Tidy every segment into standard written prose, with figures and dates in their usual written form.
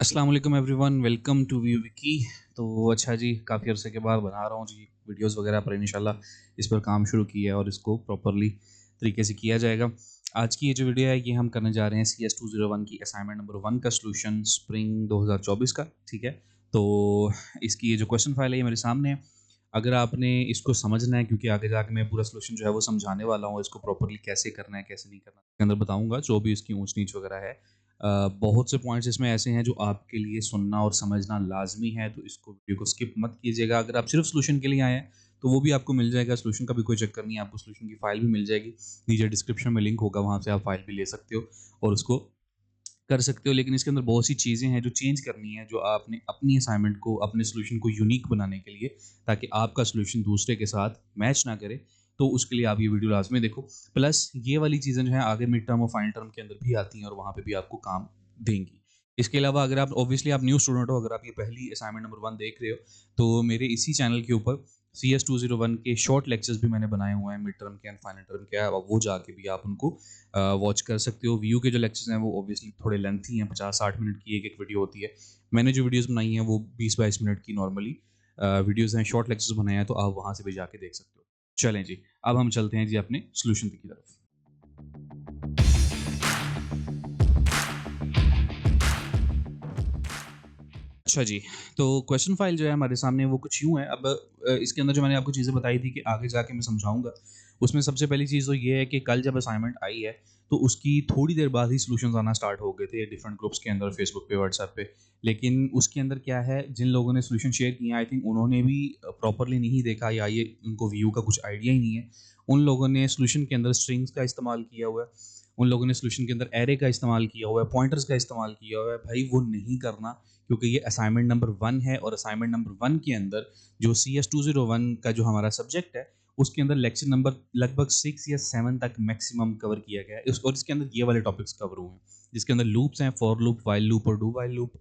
अस्सलाम वालेकुम everyone, welcome to View Wiki. तो अच्छा जी, काफ़ी अरसे के बाद बना रहा हूँ जी वीडियोस वगैरह पर। इंशाल्लाह इस पर काम शुरू किया है और इसको प्रॉपरली तरीके से किया जाएगा। आज की ये जो वीडियो है ये हम करने जा रहे हैं CS201 की असाइनमेंट नंबर 1 का सॉल्यूशन स्प्रिंग 2024 का। ठीक है, तो इसकी ये जो क्वेश्चन फाइल है ये मेरे सामने है। अगर आपने इसको समझना है, क्योंकि आगे जाके मैं पूरा सॉल्यूशन जो है वो समझाने वाला हूँ, इसको प्रॉपरली कैसे करना है कैसे नहीं करना इसके अंदर बताऊंगा, जो भी इसकी ऊंच नीच वगैरह है। बहुत से पॉइंट्स इसमें ऐसे हैं जो आपके लिए सुनना और समझना लाज़मी है, तो इसको वीडियो को स्किप मत कीजिएगा। अगर आप सिर्फ सॉल्यूशन के लिए आए हैं तो वो भी आपको मिल जाएगा, सॉल्यूशन का भी कोई चक्कर नहीं है, आपको सॉल्यूशन की फ़ाइल भी मिल जाएगी। नीचे डिस्क्रिप्शन में लिंक होगा, वहाँ से आप फ़ाइल भी ले सकते हो और उसको कर सकते हो। लेकिन इसके अंदर बहुत सी चीज़ें हैं जो चेंज करनी है, जो आपने अपनी असाइनमेंट को, अपने सॉल्यूशन को यूनिक बनाने के लिए, ताकि आपका सॉल्यूशन दूसरे के साथ मैच ना करे। तो उसके लिए आप ये वीडियो लाज़मी देखो। प्लस ये वाली चीज़ें जो हैं आगे मिड टर्म और फाइनल टर्म के अंदर भी आती हैं और वहाँ पे भी आपको काम देंगी। इसके अलावा अगर आप ऑब्वियसली आप न्यू स्टूडेंट हो, अगर आप ये पहली असाइनमेंट नंबर 1 देख रहे हो, तो मेरे इसी चैनल के ऊपर CS201 के शॉर्ट लेक्चर्स भी मैंने बनाए हुए हैं, मिड टर्म के एंड फाइनल टर्म के। अब वो जाके भी आप उनको वॉच कर सकते हो। व्यू के जो लेक्चर्स हैं वो ऑब्वियसली थोड़े लेंथी हैं, 50-60 मिनट की एक एक वीडियो होती है। मैंने जो वीडियोस बनाई हैं वो 20-22 मिनट की नॉर्मली वीडियोस हैं, शॉर्ट लेक्चर्स बनाए हैं, तो आप वहाँ से भी जाके देख सकते हो। चलें जी, अब हम चलते हैं जी अपने सॉल्यूशन की तरफ। अच्छा जी, तो क्वेश्चन फाइल जो है हमारे सामने वो कुछ यूँ है। अब इसके अंदर जो मैंने आपको चीज़ें बताई थी कि आगे जाके मैं समझाऊँगा, उसमें सबसे पहली चीज़ तो ये है कि कल जब असाइनमेंट आई है, तो उसकी थोड़ी देर बाद ही सॉल्यूशंस आना स्टार्ट हो गए थे डिफरेंट ग्रुप्स के अंदर, फेसबुक पे, व्हाट्सएप पे। लेकिन उसके अंदर क्या है, जिन लोगों ने सॉल्यूशन शेयर किए हैं, आई थिंक उन्होंने भी प्रॉपर्ली नहीं देखा, या ये उनको व्यू का कुछ आइडिया ही नहीं है। उन लोगों ने सॉल्यूशन के अंदर स्ट्रिंग्स का इस्तेमाल किया हुआ है, उन लोगों ने सॉल्यूशन के अंदर एरे का इस्तेमाल किया हुआ है, पॉइंटर्स का इस्तेमाल किया हुआ है। भाई वो नहीं करना, क्योंकि ये असाइनमेंट नंबर 1 है और असाइनमेंट नंबर 1 के अंदर जो CS201 का जो हमारा सब्जेक्ट है, उसके अंदर लेक्चर नंबर लगभग 6 या 7 तक मैक्सिमम कवर किया गया है। और इसके अंदर ये वाले टॉपिक्स कवर हुए हैं, जिसके अंदर लूप्स हैं, फॉर लूप, व्हाइल लूप और do while loop,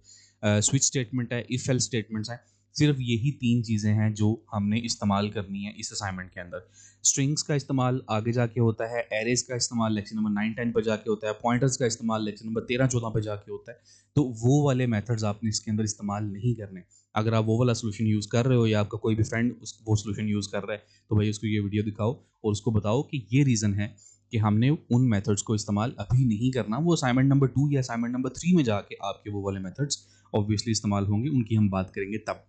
switch statement है, इफ एल्स स्टेटमेंट्स हैं। सिर्फ यही 3 चीज़ें हैं जो हमने इस्तेमाल करनी है इस असाइनमेंट के अंदर। स्ट्रिंग्स का इस्तेमाल आगे जाके होता है, एरेज़ का इस्तेमाल लेक्चर नंबर 9-10 पे जाके होता है, पॉइंटर्स का इस्तेमाल लेक्चर नंबर 13-14 पे जाके होता है। तो वो वाले मेथड्स आपने इसके अंदर इस्तेमाल नहीं करने। अगर आप वो वाला सॉल्यूशन यूज़ कर रहे हो, या आपका कोई भी फ्रेंड वो सॉल्यूशन यूज़ कर रहा है, तो भाई उसको ये वीडियो दिखाओ और उसको बताओ कि ये रीज़न है कि हमने उन मेथड्स को इस्तेमाल अभी नहीं करना। वो असाइनमेंट नंबर 2 या असाइनमेंट नंबर 3 में जाके आपके वो वाले मेथड्स ऑब्वियसली इस्तेमाल होंगे, उनकी हम बात करेंगे तब।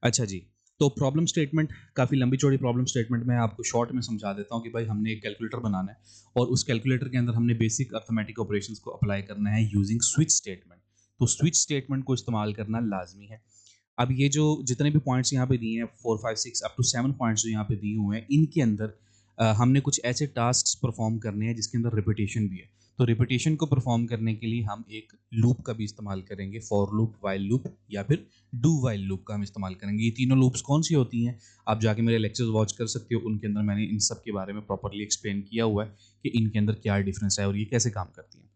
अच्छा जी, तो प्रॉब्लम स्टेटमेंट, काफ़ी लंबी चौड़ी प्रॉब्लम स्टेटमेंट मैं आपको शॉर्ट में समझा देता हूँ कि भाई हमने एक कैलकुलेटर बनाना है और उस कैलकुलेटर के अंदर हमने बेसिक अर्थमेटिक ऑपरेशंस को अप्लाई करना है यूजिंग स्विच स्टेटमेंट। तो स्विच स्टेटमेंट को इस्तेमाल करना लाजमी है। अब ये जो जितने भी पॉइंट्स यहाँ पे दिए हैं, 4, 5, 6 अप टू 7 पॉइंट्स जो यहाँ पे दिए हुए हैं, इनके अंदर हमने कुछ ऐसे टास्क परफॉर्म करने हैं जिसके अंदर रिपीटेशन भी है। तो रिपीटेशन को परफॉर्म करने के लिए हम एक लूप का भी इस्तेमाल करेंगे, फॉर लूप, व्हाइल लूप या फिर डू व्हाइल लूप का हम इस्तेमाल करेंगे। ये तीनों लूप्स कौन सी होती हैं, आप जाके मेरे लेक्चर्स वॉच कर सकते हो, उनके अंदर मैंने इन सब के बारे में प्रॉपरली एक्सप्लेन किया हुआ है कि इनके अंदर क्या डिफरेंस है और ये कैसे काम करती हैं।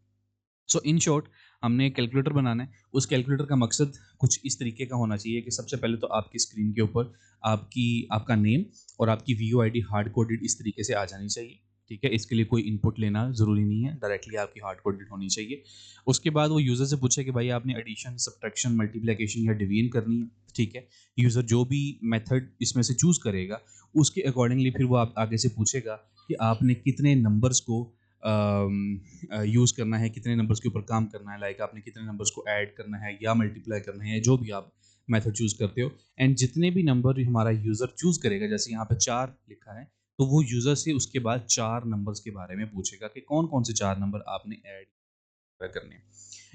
सो इन शॉर्ट, हमने एक कैलकुलेटर बनाना है। उस कैलकुलेटर का मकसद कुछ इस तरीके का होना चाहिए कि सबसे पहले तो आपकी स्क्रीन के ऊपर आपका नेम और आपकी वीओआईडी हार्ड कोडेड इस तरीके से आ जानी चाहिए। ठीक है, इसके लिए कोई इनपुट लेना ज़रूरी नहीं है, डायरेक्टली आपकी हार्ड कोडेड होनी चाहिए। उसके बाद वो यूज़र से पूछे कि भाई आपने एडिशन, सब्ट्रैक्शन, मल्टीप्लिकेशन या डिवीजन करनी है। ठीक है, यूज़र जो भी मेथड इसमें से चूज़ करेगा, उसके अकॉर्डिंगली फिर वो आप आगे से पूछेगा कि आपने कितने नंबर्स को यूज़ करना है, कितने नंबर्स के ऊपर काम करना है, लाइक आपने कितने नंबर्स को ऐड करना है या मल्टीप्लाई करना है, जो भी आप मेथड चूज़ करते हो। एंड जितने भी नंबर हमारा यूज़र चूज़ करेगा, जैसे यहाँ पे 4 लिखा है, तो वो यूज़र से उसके बाद 4 नंबर्स के बारे में पूछेगा कि कौन-कौन से 4 नंबर आपने ऐड करने हैं।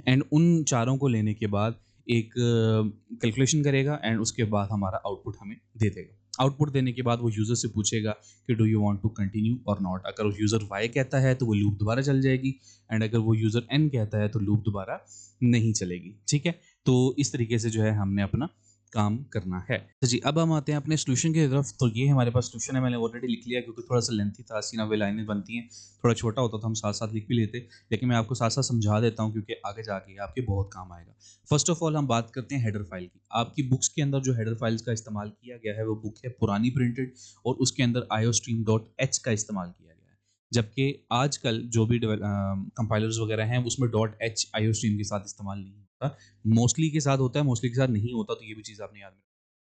एंड उन चारों को लेने के बाद एक कैलकुलेशन करेगा एंड उसके बाद हमारा आउटपुट हमें दे देगा। आउटपुट देने के बाद वो यूज़र से पूछेगा कि do you want to continue और नॉट। अगर वो यूज़र वाई कहता है तो वो लूप दोबारा चल जाएगी, एंड अगर वो यूज़र एन कहता है तो लूप दोबारा नहीं चलेगी। ठीक है, तो इस तरीके से जो है हमने अपना काम करना है। तो जी, अब हम आते हैं अपने सॉल्यूशन की तरफ। तो ये हमारे पास सॉल्यूशन है, मैंने ऑलरेडी लिख लिया क्योंकि थोड़ा सा लेंथी था, 80-90 लाइनें बनती हैं। थोड़ा छोटा होता तो हम साथ-साथ लिख भी लेते, लेकिन मैं आपको साथ-साथ समझा देता हूँ क्योंकि आगे जाके ये आपके बहुत काम आएगा। फर्स्ट ऑफ ऑल हम बात करते हैं हेडर फाइल की। आपकी बुक्स के अंदर जो हेडर फाइल्स का इस्तेमाल किया गया है, वो बुक है पुरानी प्रिंटेड और उसके अंदर iostream.h का इस्तेमाल किया गया है। जबकि आजकल जो भी कंपाइलर्स वगैरह हैं, उसमें .h iostream के साथ इस्तेमाल नहीं होता, मोस्टली के साथ होता है, मोस्टली के साथ नहीं होता, तो ये भी चीज़ आपने याद रखनी।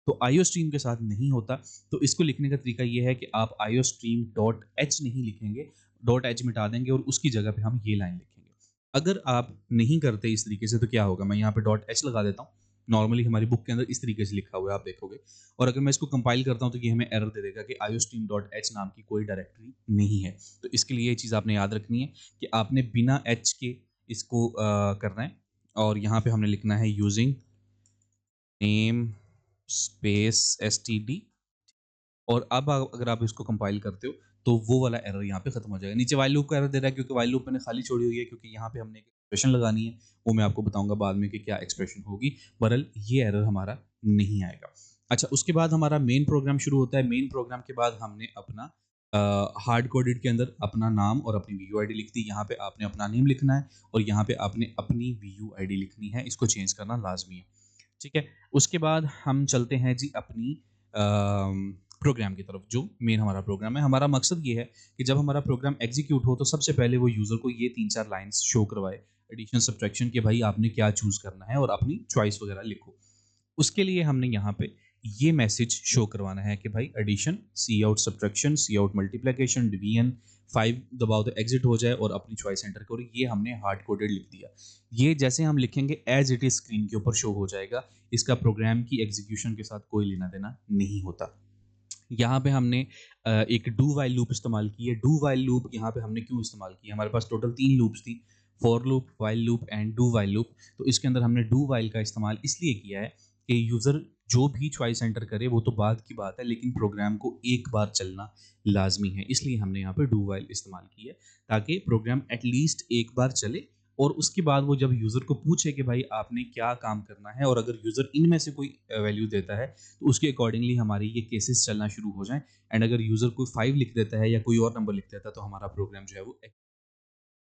तो आईओस्ट्रीम के साथ नहीं होता, तो इसको लिखने का तरीका ये है कि आप आईओस्ट्रीम डॉट एच नहीं लिखेंगे, डॉट एच मिटा देंगे और उसकी जगह पे हम ये लाइन लिखेंगे। अगर आप नहीं करते इस तरीके से तो क्या होगा, मैं यहाँ पे डॉट एच लगा देता हूँ, नॉर्मली हमारी बुक के अंदर इस तरीके से लिखा हुआ है, आप देखोगे। और अगर मैं इसको कंपाइल करता हूँ तो ये हमें एरर दे देगा कि आईओस्ट्रीम डॉट एच नाम की कोई डायरेक्टरी नहीं है। तो इसके लिए ये चीज़ आपने याद रखनी है कि आपने बिना एच के इसको करना है, और यहाँ पे हमने लिखना है यूजिंग नेम स्पेस एसटीडी। और अब अगर आप इसको कंपाइल करते हो तो वो वाला एरर यहाँ पे खत्म हो जाएगा। नीचे व्हाइल लूप का एरर दे रहा है क्योंकि व्हाइल लूप मैंने खाली छोड़ी हुई है, क्योंकि यहाँ पे हमने एक एक्सप्रेशन लगानी है, वो मैं आपको बताऊंगा बाद में कि क्या एक्सप्रेशन होगी। बहरहाल ये एरर हमारा नहीं आएगा। अच्छा, उसके बाद हमारा मेन प्रोग्राम शुरू होता है। मेन प्रोग्राम के बाद हमने अपना हार्ड कोडेड के अंदर अपना नाम और अपनी वी यू लिख दी। यहाँ पे आपने अपना नेम लिखना है और यहाँ पे आपने अपनी वी यू लिखनी है, इसको चेंज करना लाजमी है। ठीक है, उसके बाद हम चलते हैं जी अपनी प्रोग्राम की तरफ। जो मेन हमारा प्रोग्राम है, हमारा मकसद ये है कि जब हमारा प्रोग्राम एग्जीक्यूट हो तो सबसे पहले वो यूज़र को ये 3-4 लाइंस शो करवाए, एडिशन सब्ट्रैक्शन के, भाई आपने क्या चूज़ करना है और अपनी चॉइस वगैरह लिखो। उसके लिए हमने यहाँ पे ये मैसेज शो करवाना है कि भाई एडिशन, सी आउट सब्ट्रैक्शन, सी आउट मल्टीप्लिकेशन, डिवीजन, 5 दबाओ तो एग्जिट हो जाए और अपनी चॉइस एंटर करो। ये हमने हार्ड कोडेड लिख दिया। ये जैसे हम लिखेंगे एज इट इज स्क्रीन के ऊपर शो हो जाएगा। इसका प्रोग्राम की एग्जीक्यूशन के साथ कोई लेना देना नहीं होता। यहाँ पे हमने एक डू वाइल लूप इस्तेमाल की है। डू वाइल लूप यहाँ पे हमने क्यों इस्तेमाल की है, हमारे पास टोटल 3 लूप्स थी, for loop, while loop and do while loop. तो इसके अंदर हमने डू वाइल का इस्तेमाल इसलिए किया है कि यूज़र जो भी चॉइस एंटर करे वो तो बाद की बात है, लेकिन प्रोग्राम को एक बार चलना लाजमी है। इसलिए हमने यहाँ पे डू वाइल इस्तेमाल की है, ताकि प्रोग्राम एटलीस्ट एक बार चले और उसके बाद वो जब यूज़र को पूछे कि भाई आपने क्या काम करना है, और अगर यूज़र इनमें से कोई वैल्यू देता है तो उसके अकॉर्डिंगली हमारे ये केसेस चलना शुरू हो जाएं। एंड अगर यूज़र कोई 5 लिख देता है या कोई और नंबर लिख देता है तो हमारा प्रोग्राम जो है वो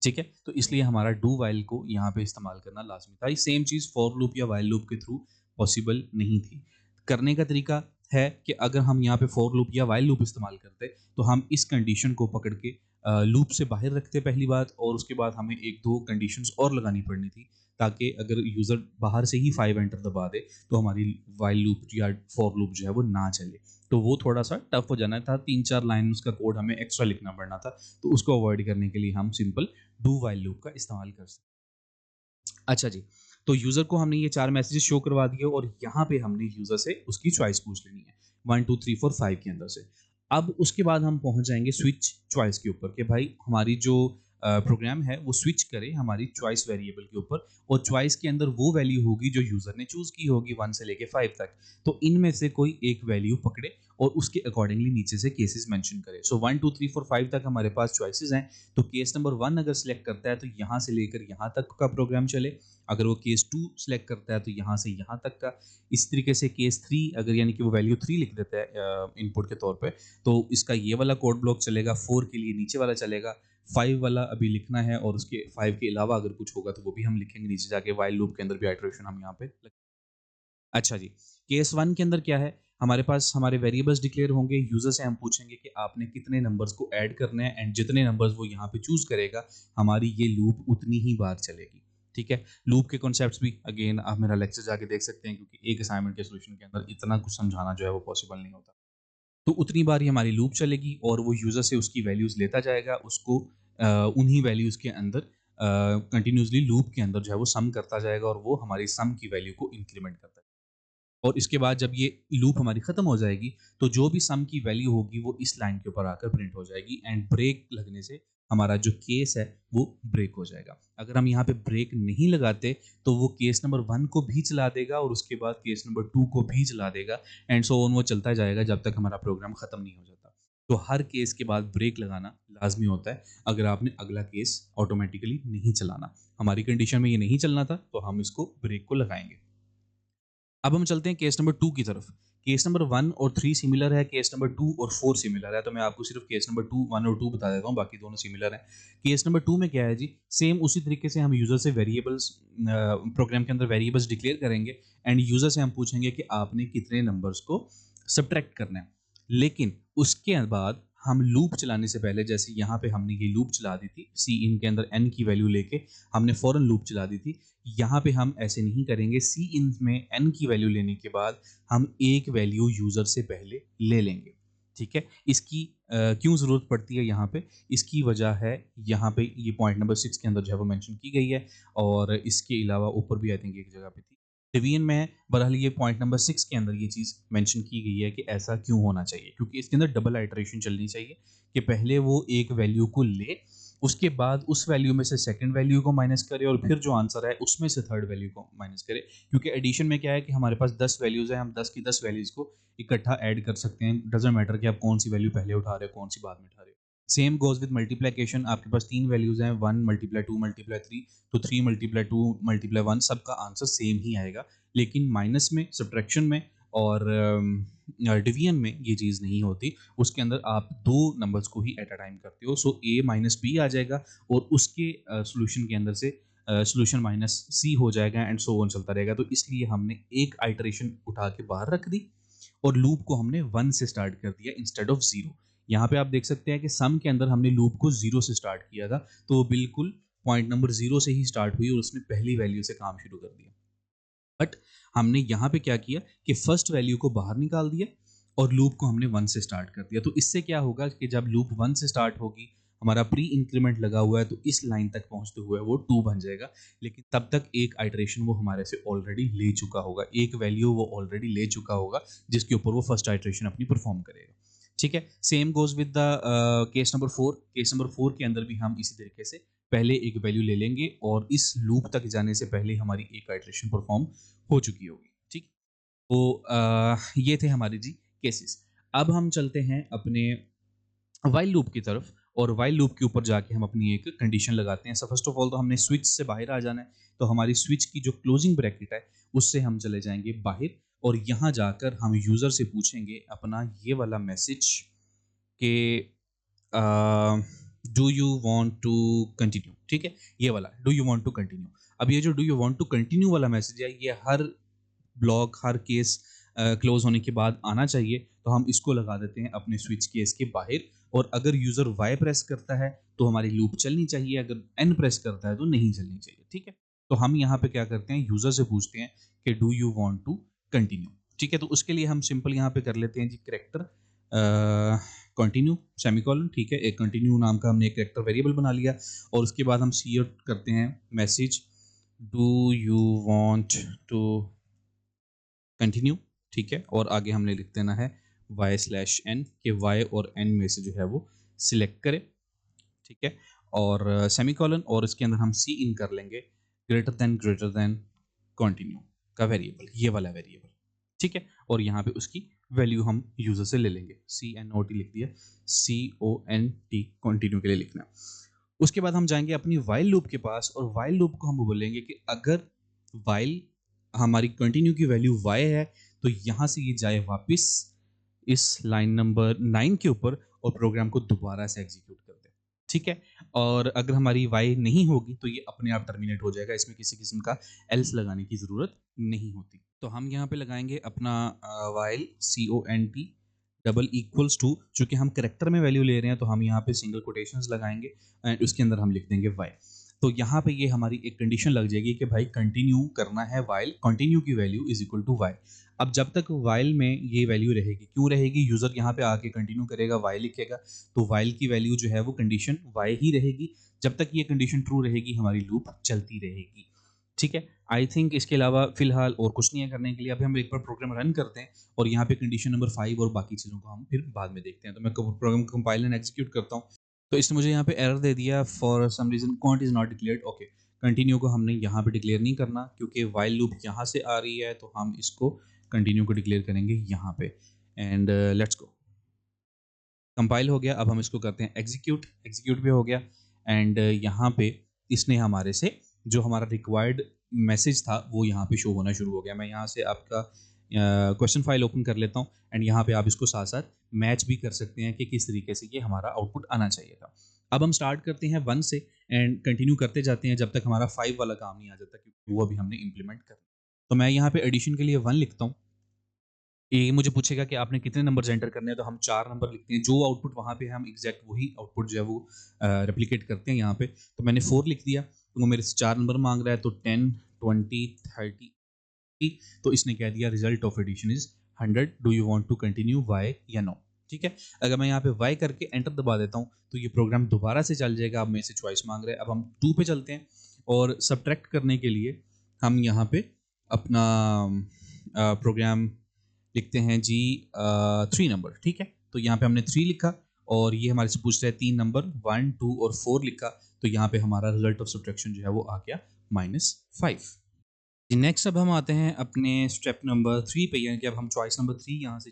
ठीक है। तो इसलिए हमारा डू वाइल को यहाँ पे इस्तेमाल करना लाजमी था। ये सेम चीज़ फॉर लूप या वाइल लूप के थ्रू पॉसिबल नहीं थी। करने का तरीका है कि अगर हम यहाँ पे फॉर लूप या वाइल लूप इस्तेमाल करते तो हम इस कंडीशन को पकड़ के लूप से बाहर रखते पहली बात, और उसके बाद हमें 1-2 कंडीशंस और लगानी पड़नी थी, ताकि अगर यूज़र बाहर से ही 5 एंटर दबा दे तो हमारी वाइल लूप या फॉर लूप जो है वो ना चले। तो वो थोड़ा सा टफ हो जाना था, 3-4 लाइन उसका कोड हमें एक्स्ट्रा लिखना पड़ना था। तो उसको अवॉइड करने के लिए हम सिंपल डू वाइल लूप का इस्तेमाल कर सकते हैं। अच्छा जी, तो यूज़र को हमने ये 4 मैसेजेस शो करवा दिए और यहाँ पे हमने यूज़र से उसकी चॉइस पूछ लेनी है 1 2 3 4 5 के अंदर से। अब उसके बाद हम पहुँच जाएंगे स्विच चॉइस के ऊपर कि भाई हमारी जो प्रोग्राम है वो स्विच करे हमारी चॉइस वेरिएबल के ऊपर, और चॉइस के अंदर वो वैल्यू होगी जो यूज़र ने चूज़ की होगी 1 से लेके 5 तक। तो इनमें से कोई एक वैल्यू पकड़े और उसके अकॉर्डिंगली नीचे से केसेस मेंशन करे। सो 1 2 3 4 5 तक हमारे पास चॉइसेस हैं। तो केस नंबर 1 अगर सिलेक्ट करता है तो यहाँ से लेकर यहाँ तक का प्रोग्राम चले। अगर वो केस 2 सिलेक्ट करता है तो यहाँ से यहाँ तक का। इस तरीके से केस 3 अगर यानी कि वो वैल्यू 3 लिख देता है इनपुट के तौर पे, तो इसका ये वाला कोड ब्लॉक चलेगा। 4 के लिए नीचे वाला चलेगा। 5 वाला अभी लिखना है और उसके 5 के अलावा अगर कुछ होगा तो वो भी हम लिखेंगे नीचे जाके। व्हाइल लूप के अंदर भी आइटरेशन हम यहाँ पे अच्छा जी, केस 1 के अंदर क्या है, हमारे पास हमारे वेरिएबल्स डिक्लेयर होंगे। यूज़र से हम पूछेंगे कि आपने कितने नंबर्स को ऐड करने हैं, एंड जितने नंबर्स वो यहाँ पे चूज़ करेगा हमारी ये लूप उतनी ही बार चलेगी। ठीक है, लूप के कॉन्सेप्ट्स भी अगेन आप मेरा लेक्चर जाके देख सकते हैं, क्योंकि एक असाइनमेंट के सॉल्यूशन के अंदर इतना कुछ समझाना जो है वो पॉसिबल नहीं होता। तो उतनी बार ही हमारी लूप चलेगी और वो यूज़र से उसकी वैल्यूज़ लेता जाएगा, उसको उन्हीं वैल्यूज़ के अंदर कंटिन्यूअसली लूप के अंदर जो है वो सम करता जाएगा और वो हमारी सम की वैल्यू को इंक्रीमेंट करता है। और इसके बाद जब ये लूप हमारी खत्म हो जाएगी तो जो भी सम की वैल्यू होगी वो इस लाइन के ऊपर आकर प्रिंट हो जाएगी, एंड ब्रेक लगने से हमारा जो केस है वो ब्रेक हो जाएगा। अगर हम यहाँ पे ब्रेक नहीं लगाते तो वो केस नंबर 1 को भी चला देगा और उसके बाद केस नंबर 2 को भी चला देगा, एंड सो ऑन वो चलता जाएगा जब तक हमारा प्रोग्राम खत्म नहीं हो जाता। तो हर केस के बाद ब्रेक लगाना लाजमी होता है अगर आपने अगला केस ऑटोमेटिकली नहीं चलाना। हमारी कंडीशन में ये नहीं चलना था तो हम इसको ब्रेक को लगाएंगे। अब हम चलते हैं केस नंबर 2 की तरफ। केस नंबर 1 और 3 सिमिलर है, केस नंबर 2 और 4 सिमिलर है। तो मैं आपको सिर्फ केस नंबर 2, 1 और 2 बता देता हूँ, बाकी दोनों सिमिलर हैं। केस नंबर 2 में क्या है जी, सेम उसी तरीके से हम यूज़र से वेरिएबल्स प्रोग्राम के अंदर वेरिएबल्स डिक्लेयर करेंगे, एंड यूज़र से हम पूछेंगे कि आपने कितने नंबर्स को सब्ट्रैक्ट करना है। लेकिन उसके बाद हम लूप चलाने से पहले, जैसे यहाँ पे हमने ये लूप चला दी थी सी इन के अंदर n की वैल्यू लेके हमने फ़ौरन लूप चला दी थी, यहाँ पे हम ऐसे नहीं करेंगे। सी इन में n की वैल्यू लेने के बाद हम एक वैल्यू यूज़र से पहले ले लेंगे, ठीक है। इसकी क्यों ज़रूरत पड़ती है यहाँ पे, इसकी वजह है यहाँ पे ये पॉइंट नंबर 6 के अंदर जो है वो मेंशन की गई है, और इसके अलावा ऊपर भी आई थिंक एक जगह पे थी डिवीजन में। बहरहाल ये पॉइंट नंबर 6 के अंदर ये चीज़ मेंशन की गई है कि ऐसा क्यों होना चाहिए, क्योंकि इसके अंदर डबल आइटरेशन चलनी चाहिए कि पहले वो एक वैल्यू को ले, उसके बाद उस वैल्यू में से सेकंड वैल्यू को माइनस करे, और फिर जो आंसर है उसमें से थर्ड वैल्यू को माइनस करे। क्योंकि एडिशन में क्या है कि हमारे पास 10 वैल्यूज़ हैं, हम 10 की 10 वैल्यूज़ को इकट्ठा ऐड कर सकते हैं, डजेंट मैटर कि आप कौन सी वैल्यू पहले उठा रहे हो, कौन सी बाद में उठा रहे हो। सेम गोज विद मल्टीप्लिकेशन, आपके पास 3 वैल्यूज़ हैं, 1 मल्टीप्लाई 2 मल्टीप्लाई 3, तो 3 मल्टीप्लाई 2 मल्टीप्लाई 1 सबका आंसर सेम ही आएगा। लेकिन माइनस में, सब्ट्रैक्शन में और डिवीजन में ये चीज़ नहीं होती। उसके अंदर आप दो नंबर्स को ही एट अ टाइम करते हो, सो a माइनस बी आ जाएगा और उसके सॉल्यूशन के अंदर से सॉल्यूशन माइनस सी हो जाएगा एंड सो ऑन चलता रहेगा। तो इसलिए हमने एक आइटरेशन उठा के बाहर रख दी और लूप को हमने 1 से स्टार्ट कर दिया इंस्टेड ऑफ 0। यहाँ पे आप देख सकते हैं कि सम के अंदर हमने लूप को 0 से स्टार्ट किया था, तो वो बिल्कुल पॉइंट नंबर 0 से ही स्टार्ट हुई और उसने पहली वैल्यू से काम शुरू कर दिया। बट हमने यहाँ पे क्या किया कि फर्स्ट वैल्यू को बाहर निकाल दिया और लूप को हमने 1 से स्टार्ट कर दिया। तो इससे क्या होगा कि जब लूप 1 से स्टार्ट होगी, हमारा प्री इंक्रीमेंट लगा हुआ है, तो इस लाइन तक पहुंचते हुए वो 2 बन जाएगा, लेकिन तब तक एक आइटरेशन वो हमारे से ऑलरेडी ले चुका होगा, एक वैल्यू वो ऑलरेडी ले चुका होगा जिसके ऊपर वो फर्स्ट आइटरेशन अपनी परफॉर्म करेगा, ठीक है। Same goes with the case number 4। Case number 4 के अंदर भी हम इसी तरीके से पहले एक वैल्यू ले लेंगे और इस लूप तक जाने से पहले हमारी एक आइटरेशन परफॉर्म हो चुकी होगी, ठीक। तो ये थे हमारे जी केसेस। अब हम चलते हैं अपने वाइल लूप की तरफ, और वाइल लूप के ऊपर जाके हम अपनी एक कंडीशन लगाते हैं। सो फर्स्ट ऑफ ऑल तो हमने स्विच से बाहर आ जाना है, तो हमारी स्विच की जो क्लोजिंग ब्रैकेट है उससे हम चले जाएंगे बाहर, और यहाँ जाकर हम यूज़र से पूछेंगे अपना ये वाला मैसेज कि do you want to continue, ठीक है, ये वाला do you want to continue. अब ये जो do you want to continue वाला मैसेज है, ये हर ब्लॉक, हर केस क्लोज होने के बाद आना चाहिए, तो हम इसको लगा देते हैं अपने स्विच केस के बाहर। और अगर यूज़र वाई प्रेस करता है तो हमारी लूप चलनी चाहिए, अगर एन प्रेस करता है तो नहीं चलनी चाहिए, ठीक है। तो हम यहाँ पे क्या करते हैं, यूज़र से पूछते हैं कि do you want to continue, ठीक है। तो उसके लिए हम सिंपल यहाँ पे कर लेते हैं जी करेक्टर कंटिन्यू सेमीकोलन, ठीक है। एक कंटिन्यू नाम का हमने एक करेक्टर वेरिएबल बना लिया, और उसके बाद हम सी आउट करते हैं message do you want to continue, ठीक है। और आगे हमने लिख देना है y/n के y और n में से जो है वो सिलेक्ट करें, ठीक है। और सेमीकोलन, और इसके अंदर हम सी इन कर लेंगे ग्रेटर देन कंटिन्यू का वेरिएबल, ये वाला वेरिएबल, ठीक है। और यहाँ पे उसकी वैल्यू हम यूजर से ले लेंगे, CNOT लिख दिया, CONT कंटिन्यू के लिए लिखना। उसके बाद हम जाएंगे अपनी वाइल लूप के पास, और वाइल लूप को हम बोलेंगे कि अगर वाइल हमारी कंटिन्यू की वैल्यू y है तो यहाँ से ये जाए वापस इस लाइन नंबर 9 के ऊपर और प्रोग्राम को दोबारा से एग्जीक्यूट कर दे, ठीक है। और अगर हमारी y नहीं होगी तो ये अपने आप टर्मिनेट हो जाएगा, इसमें किसी किस्म का एल्स लगाने की ज़रूरत नहीं होती। तो हम यहाँ पे लगाएंगे अपना while CONT double equals to, चूँकि हम करेक्टर में वैल्यू ले रहे हैं तो हम यहाँ पे सिंगल कोटेशंस लगाएंगे एंड उसके अंदर हम लिख देंगे y। तो यहाँ पे ये हमारी एक कंडीशन लग जाएगी कि भाई कंटिन्यू करना है वाइल कंटिन्यू की value is equal to Y. अब जब तक वाइल में ये वैल्यू रहेगी, क्यों रहेगी, यूज़र यहाँ पे आके कंटिन्यू करेगा, वाई लिखेगा, तो वाइल की वैल्यू जो है वो कंडीशन वाई ही रहेगी। जब तक ये कंडीशन ट्रू रहेगी हमारी लूप चलती रहेगी, ठीक है। आई थिंक इसके अलावा फिलहाल और कुछ नहीं है करने के लिए। अभी हम एक बार प्रोग्राम रन करते हैं और यहाँ पे कंडीशन नंबर 5 और बाकी चीज़ों को हम फिर बाद में देखते हैं। तो मैं प्रोग्राम कंपाइल एंड एग्जीक्यूट करता हूँ, तो इसने मुझे यहाँ पे एरर दे दिया, for some reason cont is not declared. Okay, continue को हमने यहाँ पे डिक्लेयर नहीं करना क्योंकि वाइल लूप यहाँ से आ रही है, तो हम इसको कंटिन्यू को डिक्लेयर करेंगे यहाँ पे। एंड लेट्स गो, कंपाइल हो गया। अब हम इसको करते हैं एग्जीक्यूट, एग्जीक्यूट भी हो गया। एंड यहाँ पे इसने हमारे से जो हमारा रिक्वायर्ड मैसेज था वो यहाँ पे शो होना शुरू हो गया। मैं यहाँ से आपका क्वेश्चन फाइल ओपन कर लेता हूँ एंड यहाँ पे आप इसको साथ साथ मैच भी कर सकते हैं कि किस तरीके से ये हमारा आउटपुट आना चाहिए था। अब हम स्टार्ट करते हैं 1 से एंड कंटिन्यू करते जाते हैं जब तक हमारा 5 वाला काम नहीं आ जाता, क्योंकि वो अभी हमने इम्प्लीमेंट करना। तो मैं यहाँ पे एडिशन के लिए 1 लिखता हूँ ये मुझे पूछेगा कि आपने कितने नंबर्स एंटर करने हैं, तो हम 4 नंबर लिखते हैं। जो आउटपुट वहाँ पे है हम एग्ज़ैक्ट वही आउटपुट जो है वो रेप्लिकेट करते हैं यहाँ पे। तो मैंने 4 लिख दिया, तो वो मेरे से 4 नंबर माँग रहा है, तो 10, 20, 30, तो इसने कह दिया result of addition is 100, do you want to continue Y या नो? ठीक है? अगर मैं यहाँ पे व्हाई करके एंटर दबा देता हूँ, तो ये प्रोग्राम दोबारा से चल जाएगा। अब मेरे से चॉइस माँग रहा है। अब हम 2 पे चलते हैं और सब्ट्रैक्ट करने के लिए हम यहाँ पे अपना प्रोग्राम लिखते हैं जी 3 नंबर, ठीक है? तो यहाँ पे हमने 3 लिखा और ये हमारे से पूछ रहा है 3 नंबर 1, 2 और 4 लिखा, तो यहाँ पे हमारा रिजल्ट ऑफ सब्ट्रैक्शन जो है वो आ गया -5। नेक्स्ट अब हम आते हैं अपने स्टेप नंबर 3 पे, यानी कि अब हम चॉइस नंबर 3 यहाँ से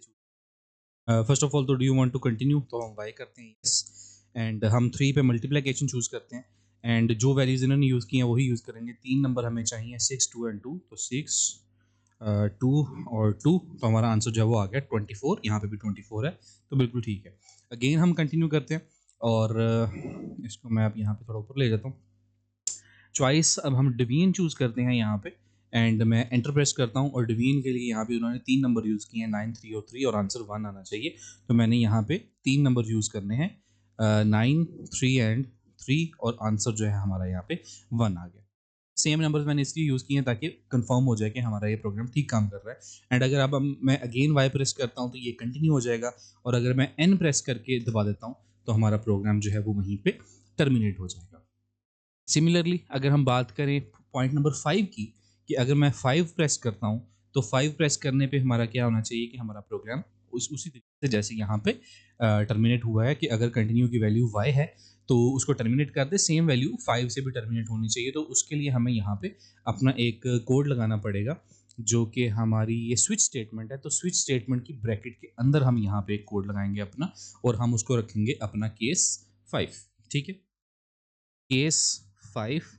फर्स्ट ऑफ ऑल तो do you want to continue, तो हम वाई करते हैं यस, एंड हम 3 पे मल्टीप्लिकेशन चूज़ करते हैं एंड जो वैल्यूज़ इन्होंने यूज़ की हैं वही यूज़ करेंगे। 3 नंबर हमें चाहिए 6, 2 एंड 2, तो 6 2 और 2, तो हमारा आंसर जो है वो आ गया 24। यहाँ पे भी 24 है, तो बिल्कुल ठीक है। अगेन हम कंटिन्यू करते हैं और इसको मैं अब यहाँ पे थोड़ा ऊपर ले जाता हूँ। चॉइस अब हम डिवीजन चूज़ करते हैं यहाँ पे एंड मैं एंटर प्रेस करता हूँ और डिवीजन के लिए यहाँ पे उन्होंने 3 नंबर यूज़ किए हैं, 9, 3 और 3, और आंसर 1 आना चाहिए। तो मैंने यहाँ पे 3 नंबर यूज़ करने हैं, 9, 3 एंड 3, और आंसर जो है हमारा यहाँ पे 1 आ गया। सेम नंबर्स मैंने इसलिए यूज़ किए हैं ताकि कंफर्म हो जाए कि हमारा ये प्रोग्राम ठीक काम कर रहा है। एंड अगर अब मैं अगेन वाई प्रेस करता हूँ तो ये कंटिन्यू हो जाएगा, और अगर मैं एन प्रेस करके दबा देता हूँ तो हमारा प्रोग्राम जो है वो वहीं पे टर्मिनेट हो जाएगा। सिमिलरली अगर हम बात करें पॉइंट नंबर 5 की, कि अगर मैं 5 प्रेस करता हूँ तो 5 प्रेस करने पे हमारा क्या होना चाहिए कि हमारा प्रोग्राम उसी तरीके से जैसे यहाँ पे टर्मिनेट हुआ है, कि अगर कंटिन्यू की वैल्यू y है तो उसको टर्मिनेट कर दे, सेम वैल्यू 5 से भी टर्मिनेट होनी चाहिए। तो उसके लिए हमें यहाँ पे अपना एक कोड लगाना पड़ेगा, जो कि हमारी ये स्विच स्टेटमेंट है। तो स्विच स्टेटमेंट की ब्रैकेट के अंदर हम यहाँ पे एक कोड लगाएंगे अपना, और हम उसको रखेंगे अपना केस 5, ठीक है? केस 5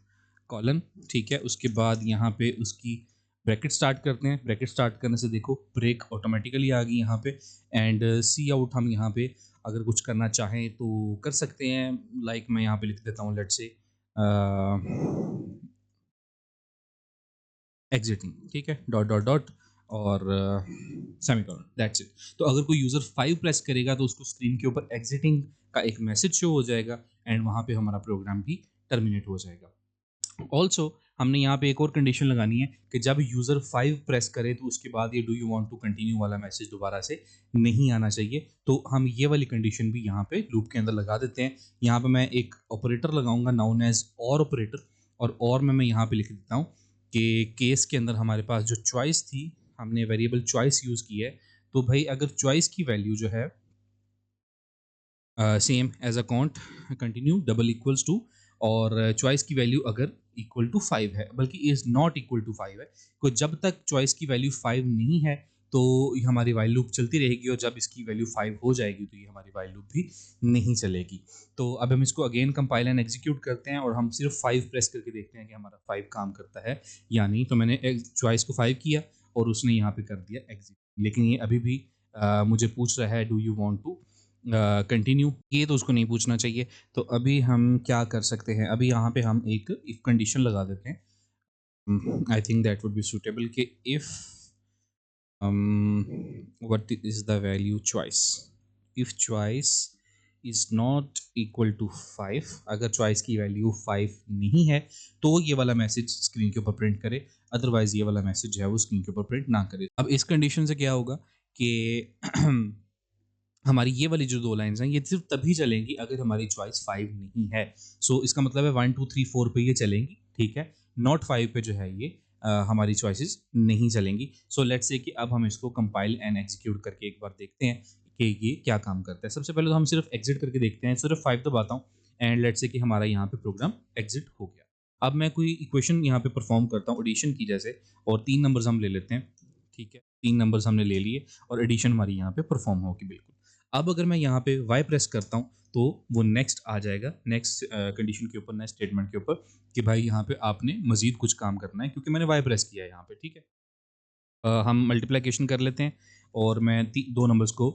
कॉलन, ठीक है? उसके बाद यहाँ पे उसकी ब्रैकेट स्टार्ट करते हैं। ब्रैकेट स्टार्ट करने से देखो ब्रेक ऑटोमेटिकली आ गई यहाँ पे, एंड सी आउट हम यहाँ पे अगर कुछ करना चाहें तो कर सकते हैं। लाइक मैं यहाँ पे लिख देता हूँ, लेट्स से एग्जिटिंग, ठीक है? डॉट डॉट डॉट और सेमीकोलन, दैट्स इट। तो अगर कोई यूज़र 5 प्रेस करेगा तो उसको स्क्रीन के ऊपर एग्जिटिंग का एक मैसेज शो हो जाएगा, एंड वहाँ पे हमारा प्रोग्राम भी टर्मिनेट हो जाएगा। ऑल्सो हमने यहाँ पे एक और कंडीशन लगानी है कि जब यूज़र 5 प्रेस करे तो उसके बाद ये do you want to continue वाला मैसेज दोबारा से नहीं आना चाहिए। तो हम ये वाली कंडीशन भी यहाँ पे लूप के अंदर लगा देते हैं। यहाँ पे मैं एक ऑपरेटर लगाऊंगा नाउन एज और ऑपरेटर, और मैं यहाँ पे लिख देता हूँ कि केस के अंदर हमारे पास जो चॉइस थी, हमने वेरिएबल चॉइस यूज़ की है। तो भाई अगर चॉइस की वैल्यू जो है same as a count continue double equals to, और चॉइस की वैल्यू अगर इक्वल टू 5 है, बल्कि इज नॉट इक्वल टू 5 है, तो जब तक चॉइस की वैल्यू 5 नहीं है तो ये हमारी वाइल लूप चलती रहेगी, और जब इसकी वैल्यू 5 हो जाएगी तो ये हमारी वाइल लूप भी नहीं चलेगी। तो अब हम इसको अगेन कंपाइल एंड एग्जीक्यूट करते हैं और हम सिर्फ 5 प्रेस करके देखते हैं कि हमारा 5 काम करता है या नहीं। तो मैंने चॉइस को 5 किया और उसने यहाँ पे कर दिया एग्जीक्यूट, लेकिन ये अभी भी मुझे पूछ रहा है do you want to continue, ये तो उसको नहीं पूछना चाहिए। तो अभी हम क्या कर सकते हैं, अभी यहाँ पे हम एक इफ कंडीशन लगा देते हैं। I think that would be suitable कि if what is the value choice, if choice is not equal to 5, अगर चॉइस की वैल्यू 5 नहीं है तो ये वाला मैसेज स्क्रीन के ऊपर प्रिंट करे, अदरवाइज ये वाला मैसेज जो है वो स्क्रीन के ऊपर प्रिंट ना करे। अब इस कंडीशन से क्या होगा कि हमारी ये वाली जो 2 लाइन्स हैं ये सिर्फ तभी चलेंगी अगर हमारी चॉइस 5 नहीं है। सो इसका मतलब है 1, 2, 3, 4 पे ये चलेंगी, ठीक है? नॉट 5 पे जो है ये हमारी चॉइसेस नहीं चलेंगी। सो लेट्स से कि अब हम इसको कंपाइल एंड एग्जीक्यूट करके एक बार देखते हैं कि ये क्या काम करता है। सबसे पहले तो हम सिर्फ एग्जिट करके देखते हैं, सिर्फ 5 दबाता हूँ एंड लेट्स से कि हमारा यहाँ पे प्रोग्राम एग्जिट हो गया। अब मैं कोई इक्वेशन यहाँ पे परफॉर्म करता हूँ एडिशन की जैसे, और 3 नंबर्स हम ले लेते हैं, ठीक है? 3 नंबर्स हमने ले लिए और एडिशन हमारी यहाँ पे परफॉर्म होगी बिल्कुल। अब अगर मैं यहाँ पे वाई प्रेस करता हूँ तो वो नेक्स्ट आ जाएगा, नेक्स्ट कंडीशन के ऊपर, नेक्स्ट स्टेटमेंट के ऊपर, कि भाई यहाँ पे आपने मजीद कुछ काम करना है क्योंकि मैंने वाई प्रेस किया है यहाँ पे, ठीक है? हम मल्टीप्लिकेशन कर लेते हैं और मैं 2 नंबर्स को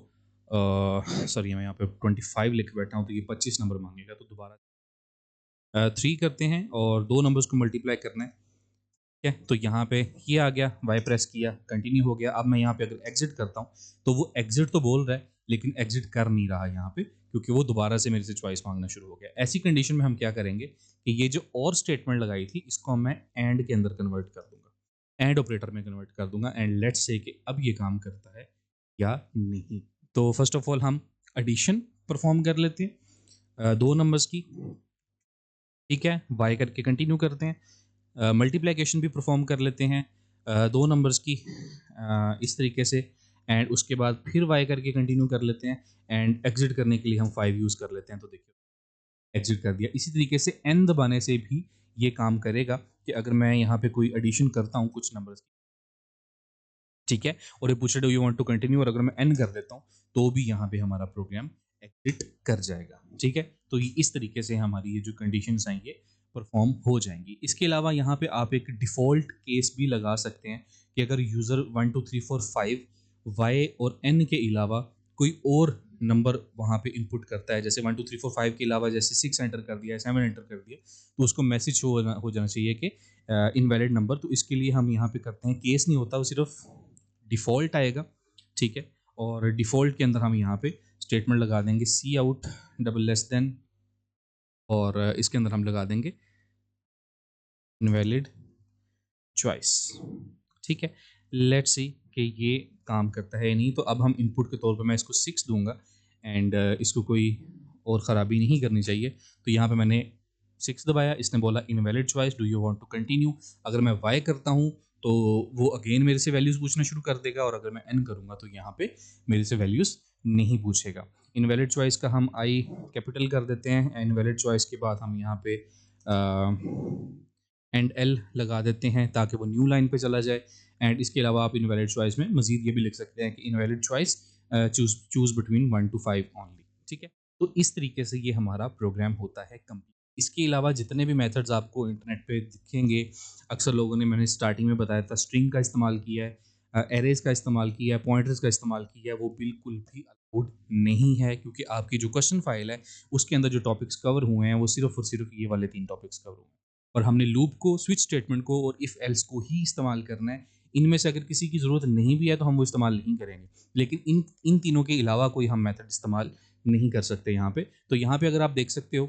सॉरी मैं यहाँ पे 25 लिख बैठा हूँ तो ये 25 नंबर मांगेगा, तो दोबारा 3 करते हैं और 2 नंबर्स को मल्टीप्लाई करना है। ठीक है, तो यहाँ पे ये आ गया, वाई प्रेस किया, कंटिन्यू हो गया। अब मैं यहाँ पे अगर एग्जिट करता हूँ तो वो एग्जिट तो बोल रहा है लेकिन एग्जिट कर नहीं रहा यहाँ पे, क्योंकि वो दोबारा से मेरे से चॉइस मांगना शुरू हो गया। ऐसी कंडीशन में हम क्या करेंगे कि ये जो और स्टेटमेंट लगाई थी इसको मैं एंड के अंदर कन्वर्ट कर दूंगा, एंड ऑपरेटर में कन्वर्ट कर दूंगा, एंड लेट्स से कि अब ये काम करता है या नहीं। तो फर्स्ट ऑफ ऑल हम एडिशन परफॉर्म कर लेते हैं दो नंबर्स की, ठीक है, बाय करके कंटिन्यू करते हैं। मल्टीप्लिकेशन भी परफॉर्म कर लेते हैं दो नंबर्स की इस तरीके से, एंड उसके बाद फिर वाई करके कंटिन्यू कर लेते हैं, एंड एग्जिट करने के लिए हम 5 यूज़ कर लेते हैं। तो देखिए एग्जिट कर दिया। इसी तरीके से एन दबाने से भी ये काम करेगा कि अगर मैं यहाँ पे कोई एडिशन करता हूँ कुछ नंबर्स की, ठीक है, और ये पूछे do you want to continue, और अगर मैं एन कर देता हूँ तो भी यहाँ पे हमारा प्रोग्राम एग्जिट कर जाएगा, ठीक है। तो ये इस तरीके से हमारी ये जो कंडीशंस हैं ये परफॉर्म हो जाएंगी। इसके अलावा यहाँ पे आप एक डिफ़ॉल्ट केस भी लगा सकते हैं कि अगर यूज़र 1 2 3 4 5 वाई और एन के अलावा कोई और नंबर वहाँ पे इनपुट करता है, जैसे 1 2 3 4 5 के अलावा जैसे 6 एंटर कर दिया, 7 एंटर कर दिया, तो उसको मैसेज हो जाना चाहिए कि इनवैलिड नंबर। तो इसके लिए हम यहाँ पे करते हैं, केस नहीं होता, वो सिर्फ डिफ़ॉल्ट आएगा, ठीक है। और डिफ़ॉल्ट के अंदर हम यहाँ पे स्टेटमेंट लगा देंगे सी आउट डबल लेस देन, और इसके अंदर हम लगा देंगे इनवैलिड चॉइस, ठीक है। लेट्स सी कि ये काम करता है या नहीं। तो अब हम इनपुट के तौर पे मैं इसको 6 दूंगा, एंड इसको कोई और ख़राबी नहीं करनी चाहिए। तो यहाँ पे मैंने 6 दबाया, इसने बोला invalid choice, do you want to continue. अगर मैं वाई करता हूँ तो वो अगेन मेरे से वैल्यूज़ पूछना शुरू कर देगा, और अगर मैं एन करूँगा तो यहाँ पे मेरे से वैल्यूज़ नहीं पूछेगा। इनवैलिड चॉइस का हम आई कैपिटल कर देते हैं। इनवैलिड चॉइस के बाद हम यहाँ पे एंड एल लगा देते हैं ताकि वो न्यू लाइन पे चला जाए। एंड इसके अलावा आप इनवैलिड चॉइस में मजीद ये भी लिख सकते हैं कि invalid choice choose between 1 to 5 only, ठीक है। तो इस तरीके से ये हमारा प्रोग्राम होता है कंप्लीट। इसके अलावा जितने भी मेथड्स आपको इंटरनेट पे दिखेंगे, अक्सर लोगों ने, मैंने स्टार्टिंग में बताया था, स्ट्रिंग का इस्तेमाल किया है, एरेज का इस्तेमाल किया है, पॉइंटर्स का इस्तेमाल किया है, वो बिल्कुल भी अलाउड नहीं है, क्योंकि आपकी जो क्वेश्चन फाइल है उसके अंदर जो टॉपिक्स कवर हुए हैं वो सिर्फ और सिर्फ ये वाले 3 टॉपिक्स कवर हुए हैं, और हमने लूप को, स्विच स्टेटमेंट को और इफ़ एल्स को ही इस्तेमाल करना है। इनमें से अगर किसी की ज़रूरत नहीं भी है तो हम वो इस्तेमाल नहीं करेंगे, लेकिन इन इन तीनों के अलावा कोई हम मेथड इस्तेमाल नहीं कर सकते यहाँ पे। तो यहाँ पे अगर आप देख सकते हो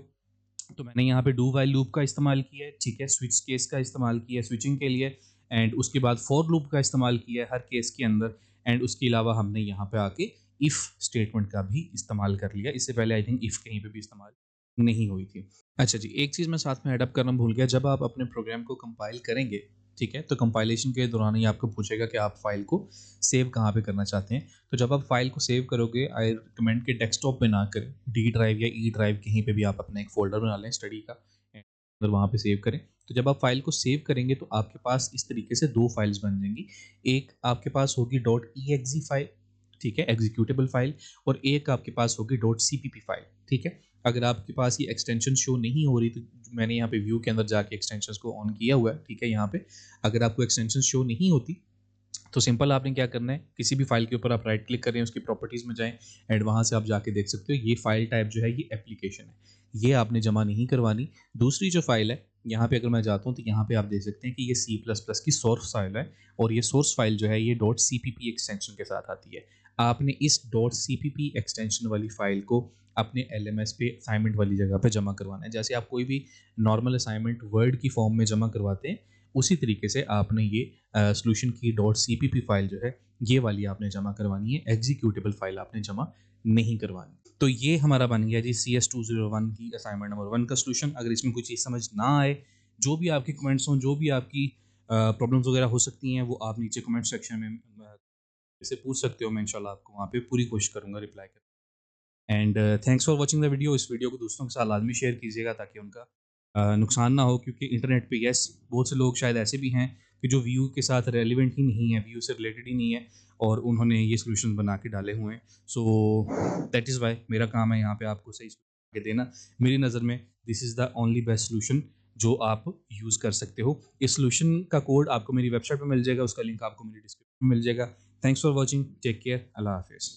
तो मैंने यहाँ पे डू वाइल लूप का इस्तेमाल किया है, ठीक है, स्विच केस का इस्तेमाल किया है स्विचिंग के लिए, एंड उसके बाद फॉर लूप का इस्तेमाल किया है हर केस के अंदर, एंड उसके अलावा हमने यहाँ पे आके इफ़ स्टेटमेंट का भी इस्तेमाल कर लिया। इससे पहले आई थिंक इफ़ कहीं पे भी इस्तेमाल नहीं हुई थी। अच्छा जी, एक चीज़ मैं साथ में ऐड अप करना भूल गया, जब आप अपने प्रोग्राम को कंपाइल करेंगे, ठीक है, तो कंपाइलेशन के दौरान ही आपको पूछेगा कि आप फाइल को सेव कहाँ पे करना चाहते हैं। तो जब आप फाइल को सेव करोगे, आई रिकमेंड कि डेस्कटॉप पे ना करें, डी ड्राइव या ई ड्राइव कहीं पे भी आप अपना एक फ़ोल्डर बना लें स्टडी का, और वहाँ पे सेव करें। तो जब आप फाइल को सेव करेंगे तो आपके पास इस तरीके से 2 फाइल्स बन जाएंगी। एक आपके पास होगी .exe फाइल, ठीक है, एग्जीक्यूटेबल फाइल, और एक आपके पास होगी .cpp फाइल, ठीक है। अगर आपके पास ये एक्सटेंशन शो नहीं हो रही तो मैंने यहाँ पे व्यू के अंदर जाके एक्सटेंशंस को ऑन किया हुआ है, ठीक है। यहाँ पे अगर आपको एक्सटेंशन शो नहीं होती तो सिंपल आपने क्या करना है, किसी भी फाइल के ऊपर आप राइट क्लिक करें, उसकी प्रॉपर्टीज़ में जाएं, एंड वहाँ से आप जाके देख सकते हो ये फाइल टाइप जो है ये एप्लीकेशन है, ये आपने जमा नहीं करवानी। दूसरी जो फाइल है, यहाँ पे अगर मैं जाता हूँ तो यहाँ पे आप देख सकते हैं कि ये C++ की सोर्स फाइल है, और ये सोर्स फाइल जो है ये .cpp एक्सटेंशन के साथ आती है। आपने इस .cpp एक्सटेंशन वाली फाइल को अपने LMS पे असाइनमेंट वाली जगह पे जमा करवाना है। जैसे आप कोई भी नॉर्मल असाइनमेंट वर्ड की फॉर्म में जमा करवाते हैं, उसी तरीके से आपने ये सॉल्यूशन की .cpp फाइल जो है ये वाली आपने जमा करवानी है, एग्जीक्यूटेबल फाइल आपने जमा नहीं करवानी। तो ये हमारा बन गया जी CS201 की असाइनमेंट नंबर 1 का सॉल्यूशन। अगर इसमें कोई चीज़ समझ ना आए, जो भी आपके कमेंट्स हों, जो भी आपकी प्रॉब्लम्स वगैरह हो सकती हैं, वो आप नीचे कमेंट सेक्शन में से पूछ सकते हो। मैं इंशाल्लाह आपको वहाँ पे पूरी कोशिश करूँगा रिप्लाई करने। And thanks for watching the video. इस वीडियो को दोस्तों के साथ लाजमी शेयर कीजिएगा ताकि उनका नुकसान ना हो, क्योंकि इंटरनेट पे यस बहुत से लोग शायद ऐसे भी हैं कि जो व्यू के साथ रेलिवेंट ही नहीं है, व्यू से रिलेटेड ही नहीं है, और उन्होंने ये सोल्यूशन बना के डाले हुए हैं। सो दैट इज़ वाई मेरा काम है यहाँ पे आपको सही solution आगे देना। मेरी नज़र में this is the only best solution जो आप यूज़ कर सकते हो। इस सोल्यूशन का कोड आपको मेरी वेबसाइट पर मिल जाएगा, उसका लिंक आपको मेरी डिस्क्रिप्शन में मिल जाएगा। Thanks for watching, take care, अल्लाह हाफिज़।